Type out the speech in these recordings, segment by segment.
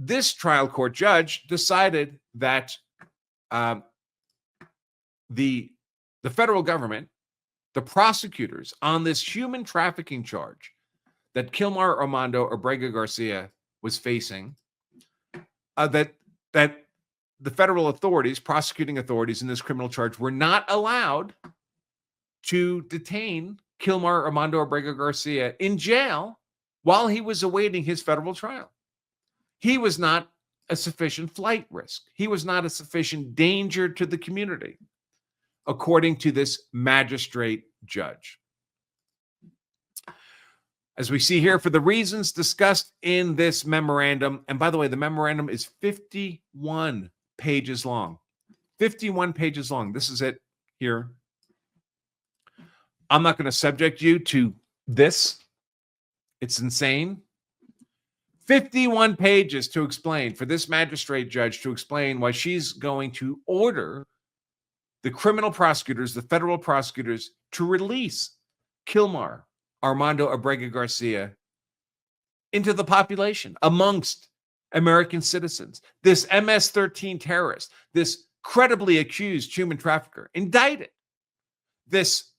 this trial court judge decided that the federal government, the prosecutors on this human trafficking charge that Kilmar Armando Abrego-Garcia was facing, that the federal authorities, prosecuting authorities in this criminal charge, were not allowed to detain Kilmar Armando Abrego-Garcia in jail while he was awaiting his federal trial. He was not a sufficient flight risk. He was not a sufficient danger to the community, according to this magistrate judge. As we see here, for the reasons discussed in this memorandum, and by the way, the memorandum is 51 pages long. 51 pages long. This is it here. I'm not going to subject you to this. It's insane. 51 pages to explain, for this magistrate judge to explain why she's going to order the criminal prosecutors, the federal prosecutors, to release Kilmar Armando Abrego-Garcia into the population amongst American citizens. This MS-13 terrorist, this credibly accused human trafficker, indicted. This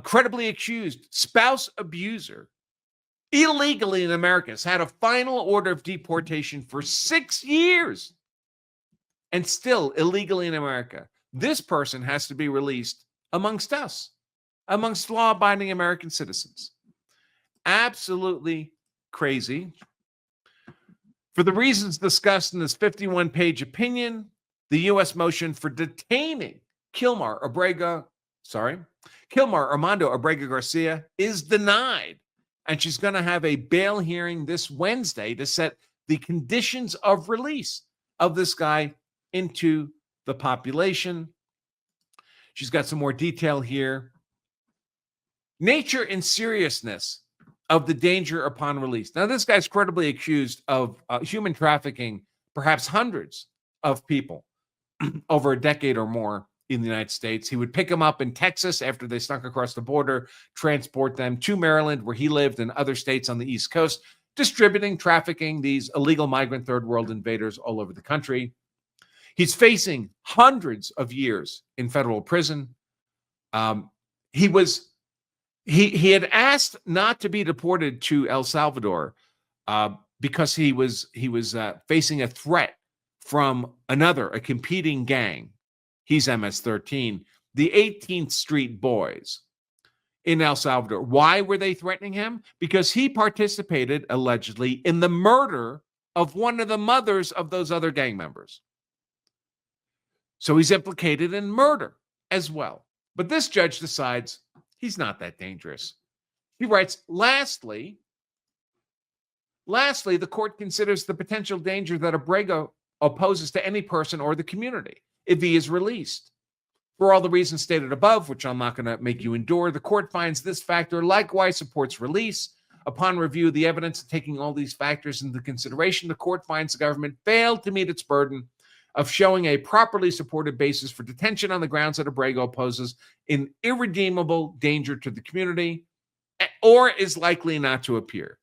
credibly accused spouse abuser, illegally in America, has had a final order of deportation for 6 years and still illegally in America. This person has to be released amongst us, amongst law-abiding American citizens. Absolutely crazy. For the reasons discussed in this 51-page opinion, the U.S. motion for detaining Kilmar Armando Abrego-Garcia is denied, and she's going to have a bail hearing this Wednesday to set the conditions of release of this guy into the population. She's got some more detail here. Nature and seriousness of the danger upon release. Now, this guy's credibly accused of human trafficking, perhaps hundreds of people over a decade or more in the United States. He would pick them up in Texas after they snuck across the border, transport them to Maryland, where he lived, and other states on the East Coast, distributing, trafficking these illegal migrant third world invaders all over the country. He's facing hundreds of years in federal prison. He had asked not to be deported to El Salvador because he was facing a threat from a competing gang. He's MS-13, the 18th Street Boys in El Salvador. Why were they threatening him? Because he participated, allegedly, in the murder of one of the mothers of those other gang members. So he's implicated in murder as well. But this judge decides he's not that dangerous. He writes, lastly, the court considers the potential danger that Abrego opposes to any person or the community if he is released. For all the reasons stated above, which I'm not going to make you endure, the court finds this factor likewise supports release. Upon review of the evidence and taking all these factors into consideration, the court finds the government failed to meet its burden of showing a properly supported basis for detention on the grounds that Abrego poses an irredeemable danger to the community or is likely not to appear.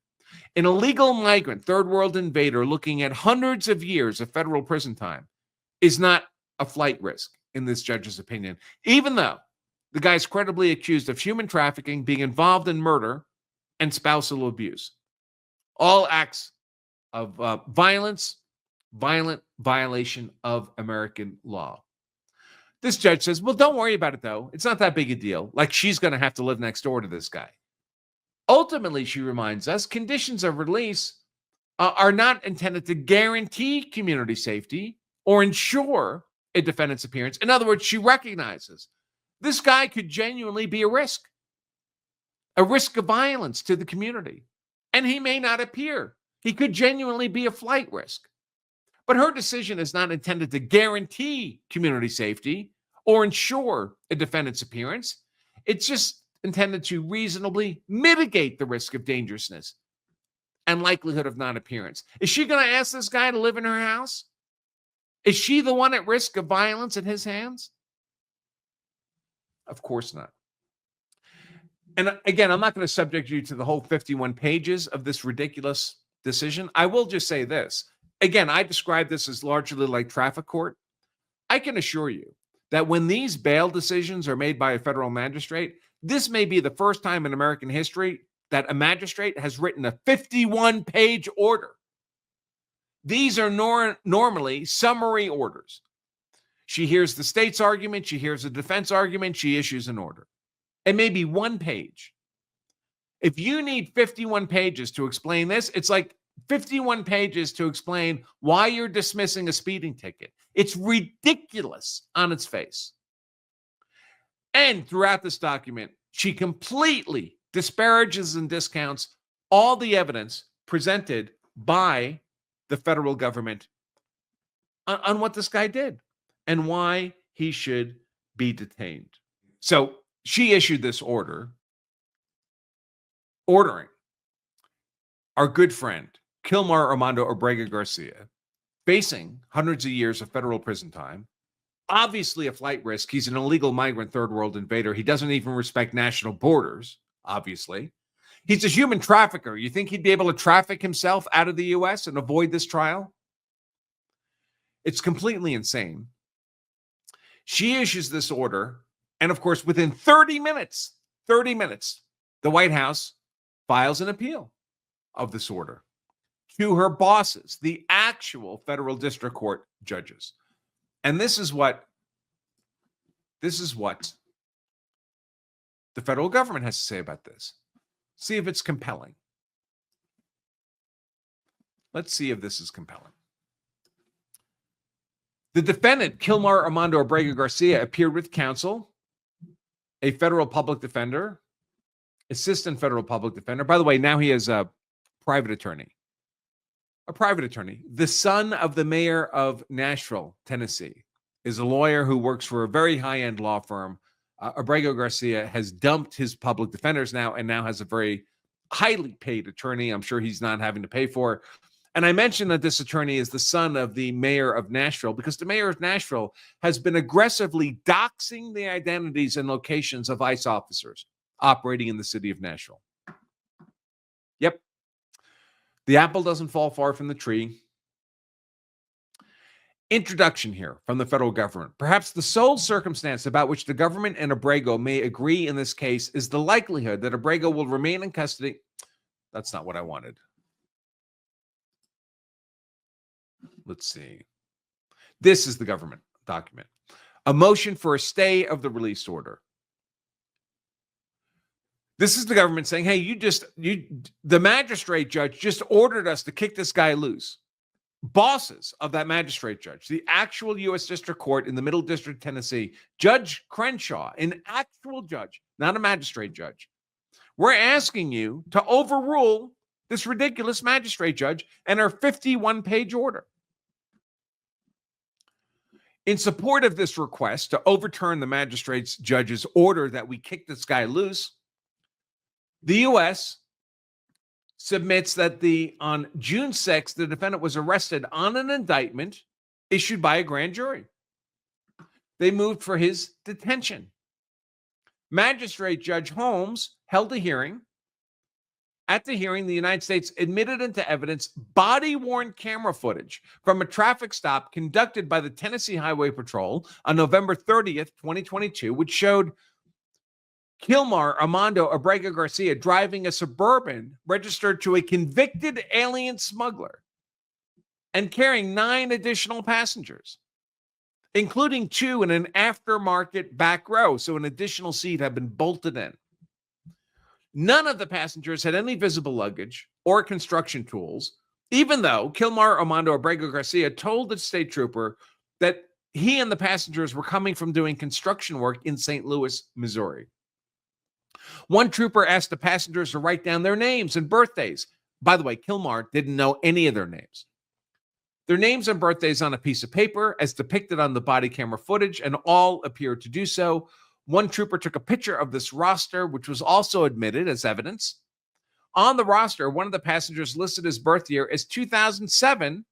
An illegal migrant, third world invader looking at hundreds of years of federal prison time is not a flight risk, in this judge's opinion, even though the guy's credibly accused of human trafficking, being involved in murder, and spousal abuse. All acts of violent violation of American law. This judge says, well, don't worry about it, though. It's not that big a deal. Like, she's going to have to live next door to this guy. Ultimately, she reminds us, conditions of release are not intended to guarantee community safety or ensure a defendant's appearance. In other words, she recognizes this guy could genuinely be a risk of violence to the community, and he may not appear. He could genuinely be a flight risk. But her decision is not intended to guarantee community safety or ensure a defendant's appearance. It's just intended to reasonably mitigate the risk of dangerousness and likelihood of non-appearance. Is she going to ask this guy to live in her house? Is she the one at risk of violence at his hands? Of course not. And again, I'm not going to subject you to the whole 51 pages of this ridiculous decision. I will just say this. Again, I describe this as largely like traffic court. I can assure you that when these bail decisions are made by a federal magistrate, this may be the first time in American history that a magistrate has written a 51-page order. These are normally summary orders. She hears the state's argument, she hears the defense argument, she issues an order. It may be one page. If you need 51 pages to explain this, it's like 51 pages to explain why you're dismissing a speeding ticket. It's ridiculous on its face. And throughout this document, she completely disparages and discounts all the evidence presented by the federal government on what this guy did and why he should be detained. So she issued this order ordering our good friend, Kilmar Armando Abrego-Garcia, facing hundreds of years of federal prison time, obviously a flight risk. He's an illegal migrant third world invader. He doesn't even respect national borders, obviously. He's a human trafficker. You think he'd be able to traffic himself out of the U.S. and avoid this trial? It's completely insane. She issues this order, and of course, within 30 minutes, the White House files an appeal of this order to her bosses, the actual federal district court judges. And this is what the federal government has to say about this. See if it's compelling. Let's see if this is compelling. The defendant, Kilmar Armando Abrego-Garcia, appeared with counsel, a federal public defender, assistant federal public defender. By the way, now he is a private attorney. A private attorney. The son of the mayor of Nashville, Tennessee, is a lawyer who works for a very high-end law firm. Abrego-Garcia has dumped his public defenders now and now has a very highly paid attorney. I'm sure he's not having to pay for. And I mentioned that this attorney is the son of the mayor of Nashville because the mayor of Nashville has been aggressively doxing the identities and locations of ICE officers operating in the city of Nashville. Yep. The apple doesn't fall far from the tree. Introduction here from the federal government. Perhaps the sole circumstance about which the government and Abrego may agree in this case is the likelihood that Abrego will remain in custody. That's not what I wanted. Let's see. This is the government document. A motion for a stay of the release order. This is the government saying, hey, the magistrate judge just ordered us to kick this guy loose. Bosses of that magistrate judge, the actual U.S. District Court in the Middle District, Tennessee, Judge Crenshaw, an actual judge, not a magistrate judge. We're asking you to overrule this ridiculous magistrate judge and her 51-page order. In support of this request to overturn the magistrate's judge's order that we kick this guy loose, the U.S. submits that on June 6th, the defendant was arrested on an indictment issued by a grand jury. They moved for his detention. Magistrate Judge Holmes held a hearing. At the hearing, the United States admitted into evidence body-worn camera footage from a traffic stop conducted by the Tennessee Highway Patrol on November 30th, 2022, which showed Kilmar Armando Abrego-Garcia driving a Suburban registered to a convicted alien smuggler and carrying 9 additional passengers, including 2 in an aftermarket back row, so an additional seat had been bolted in. None of the passengers had any visible luggage or construction tools, even though Kilmar Armando Abrego-Garcia told the state trooper that he and the passengers were coming from doing construction work in St. Louis, Missouri. One trooper asked the passengers to write down their names and birthdays. By the way, Kilmar didn't know any of their names. Their names and birthdays on a piece of paper as depicted on the body camera footage, and all appeared to do so. One trooper took a picture of this roster, which was also admitted as evidence. On the roster, one of the passengers listed his birth year as 2007,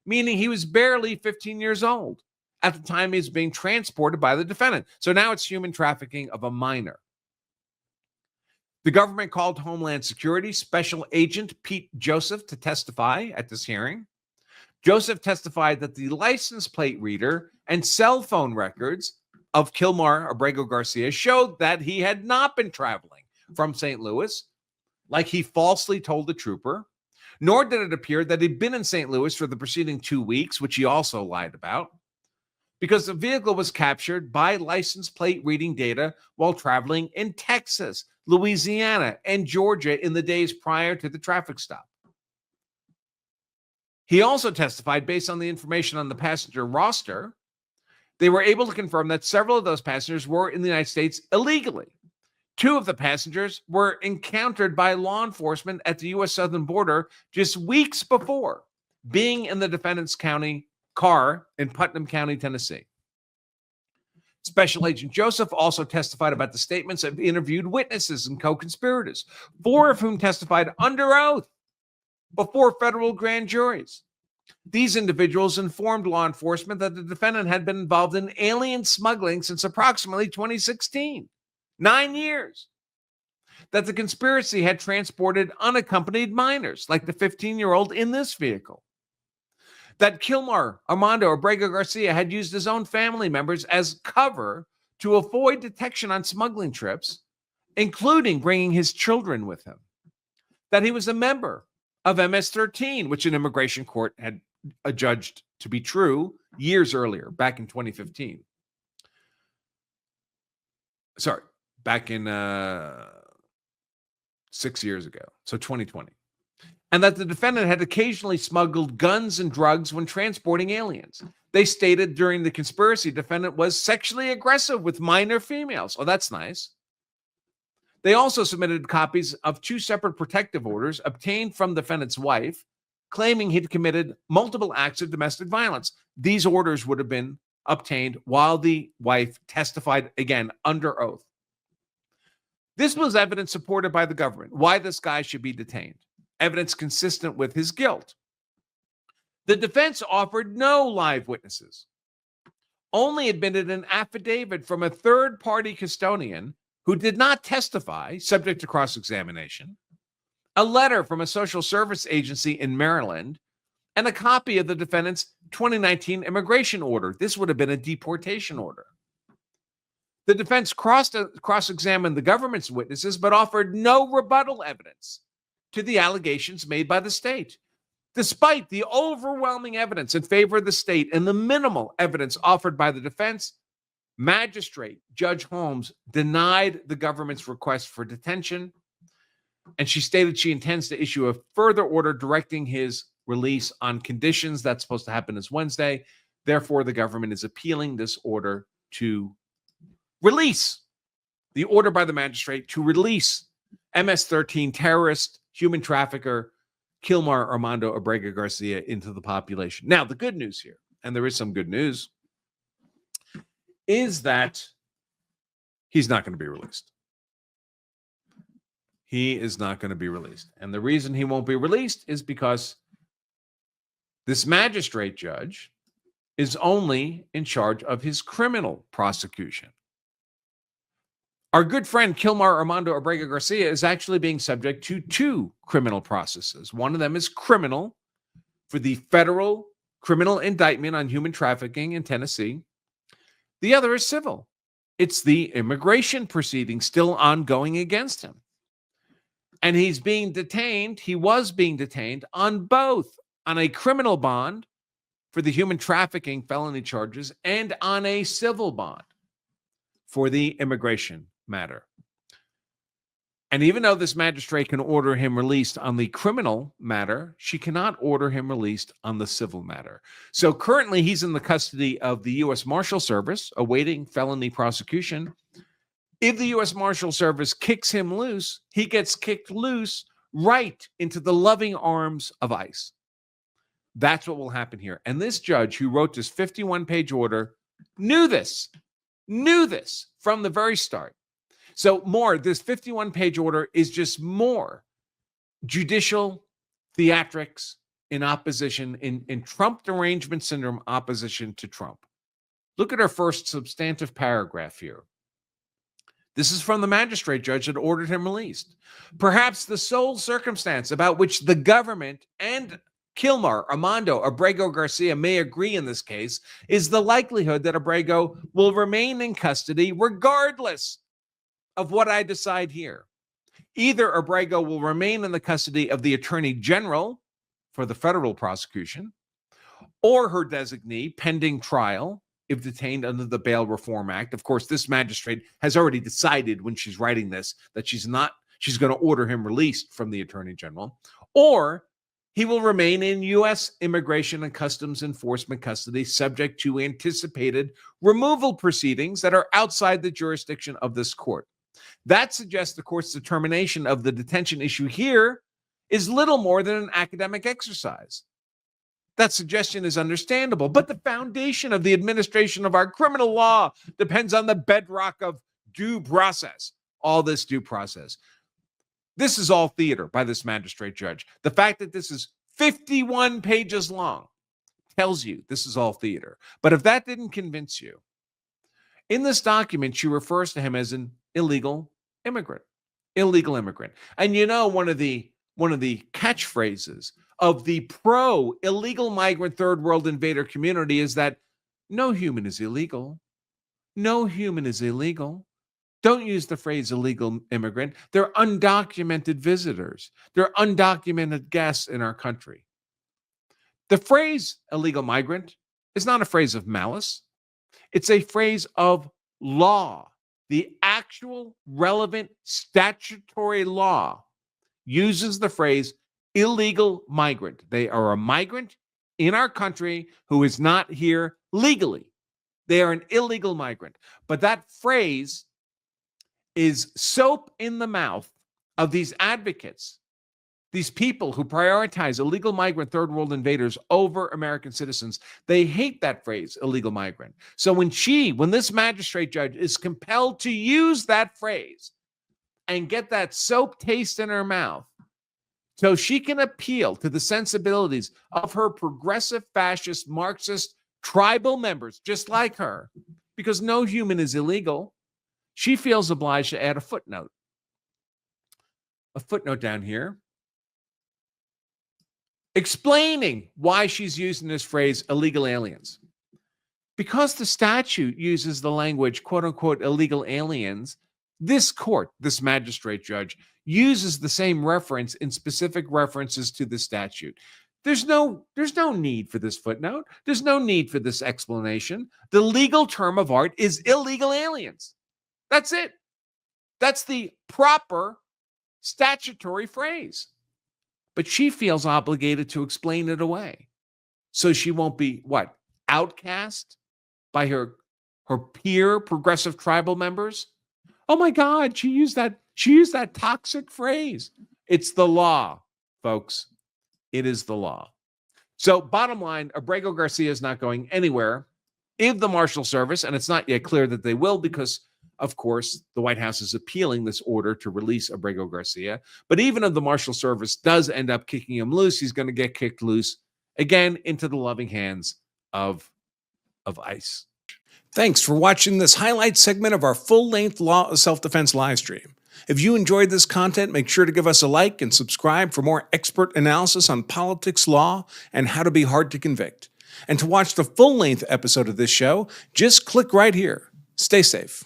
meaning he was barely 15 years old at the time he was being transported by the defendant. So now it's human trafficking of a minor. The government called Homeland Security Special Agent Pete Joseph to testify at this hearing. Joseph testified that the license plate reader and cell phone records of Kilmar Armando-Garcia showed that he had not been traveling from St. Louis, like he falsely told the trooper, nor did it appear that he'd been in St. Louis for the preceding 2 weeks, which he also lied about, because the vehicle was captured by license plate reading data while traveling in Texas, Louisiana, and Georgia in the days prior to the traffic stop. He also testified based on the information on the passenger roster. They were able to confirm that several of those passengers were in the United States illegally. 2 of the passengers were encountered by law enforcement at the U.S. southern border just weeks before being in the defendant's county car in Putnam County, Tennessee. Special Agent Joseph also testified about the statements of interviewed witnesses and co-conspirators, 4 of whom testified under oath before federal grand juries. These individuals informed law enforcement that the defendant had been involved in alien smuggling since approximately 2016, 9 years. That the conspiracy had transported unaccompanied minors, like the 15-year-old in this vehicle. That Kilmar Armando Abrego-Garcia had used his own family members as cover to avoid detection on smuggling trips, including bringing his children with him. That he was a member of MS-13, which an immigration court had adjudged to be true years earlier, back in 2015. Sorry, back in 6 years ago, so 2020. And that the defendant had occasionally smuggled guns and drugs when transporting aliens. They stated during the conspiracy, defendant was sexually aggressive with minor females. Oh, that's nice. They also submitted copies of 2 separate protective orders obtained from the defendant's wife, claiming he'd committed multiple acts of domestic violence. These orders would have been obtained while the wife testified, again, under oath. This was evidence supported by the government, why this guy should be detained. Evidence consistent with his guilt. The defense offered no live witnesses, only admitted an affidavit from a third-party custodian who did not testify, subject to cross-examination, a letter from a social service agency in Maryland, and a copy of the defendant's 2019 immigration order. This would have been a deportation order. The defense cross-examined the government's witnesses, but offered no rebuttal evidence to the allegations made by the state. Despite the overwhelming evidence in favor of the state and the minimal evidence offered by the defense, Magistrate Judge Holmes denied the government's request for detention, and she stated she intends to issue a further order directing his release on conditions. That's supposed to happen this Wednesday. Therefore, the government is appealing this order to release, the order by the magistrate to release MS-13 terrorist, human trafficker, Kilmar Armando Abrego-Garcia into the population. Now, the good news here, and there is some good news, is that he's not going to be released. He is not going to be released. And the reason he won't be released is because this magistrate judge is only in charge of his criminal prosecution. Our good friend Kilmar Armando Abrego-Garcia is actually being subject to 2 criminal processes. One of them is criminal for the federal criminal indictment on human trafficking in Tennessee. The other is civil. It's the immigration proceeding still ongoing against him. And he's being detained. He was being detained on both, on a criminal bond for the human trafficking felony charges and on a civil bond for the immigration matter. And even though this magistrate can order him released on the criminal matter, she cannot order him released on the civil matter. So currently he's in the custody of the U.S. Marshal Service, awaiting felony prosecution. If the U.S. Marshal Service kicks him loose, he gets kicked loose right into the loving arms of ICE. That's what will happen here. And this judge who wrote this 51-page order knew this from the very start. So this 51-page order is just more judicial theatrics in opposition, in Trump derangement syndrome opposition to Trump. Look at our first substantive paragraph here. This is from the magistrate judge that ordered him released. Perhaps the sole circumstance about which the government and Kilmar Armando Abrego-Garcia may agree in this case is the likelihood that Abrego will remain in custody regardless of what I decide here. Either Abrego will remain in the custody of the Attorney General for the federal prosecution, or her designee pending trial if detained under the Bail Reform Act. Of course, this magistrate has already decided when she's writing this that she's going to order him released from the Attorney General, or he will remain in U.S. Immigration and Customs Enforcement custody subject to anticipated removal proceedings that are outside the jurisdiction of this court. That suggests the court's determination of the detention issue here is little more than an academic exercise. That suggestion is understandable, but the foundation of the administration of our criminal law depends on the bedrock of due process. All this due process. This is all theater by this magistrate judge. The fact that this is 51 pages long tells you this is all theater. But if that didn't convince you, in this document, she refers to him as an illegal immigrant. Illegal immigrant. And you know, one of the catchphrases of the pro-illegal migrant third world invader community is that no human is illegal. No human is illegal. Don't use the phrase illegal immigrant. They're undocumented visitors. They're undocumented guests in our country. The phrase illegal migrant is not a phrase of malice. It's a phrase of law. The actual relevant statutory law uses the phrase illegal migrant. They are a migrant in our country who is not here legally. They are an illegal migrant. But that phrase is soap in the mouth of these advocates, these people who prioritize illegal migrant third world invaders over American citizens. They hate that phrase, illegal migrant. So when this magistrate judge is compelled to use that phrase and get that soap taste in her mouth so she can appeal to the sensibilities of her progressive, fascist, Marxist, tribal members, just like her, because no human is illegal, she feels obliged to add a footnote. A footnote down here explaining why she's using this phrase, illegal aliens. Because the statute uses the language, quote unquote, illegal aliens, this court, this magistrate judge, uses the same reference in specific references to the statute. There's no need for this footnote. There's no need for this explanation. The legal term of art is illegal aliens. That's it. That's the proper statutory phrase. But she feels obligated to explain it away. So she won't be, outcast by her peer progressive tribal members? Oh my God, she used that toxic phrase. It's the law, folks. It is the law. So bottom line, Abrego-Garcia is not going anywhere. If the Marshal Service, and it's not yet clear that they will because, of course, the White House is appealing this order to release Abrego-Garcia. But even if the Marshal Service does end up kicking him loose, he's going to get kicked loose again into the loving hands of ICE. Thanks for watching this highlight segment of our full-length Law of Self-Defense live stream. If you enjoyed this content, make sure to give us a like and subscribe for more expert analysis on politics, law, and how to be hard to convict. And to watch the full-length episode of this show, just click right here. Stay safe.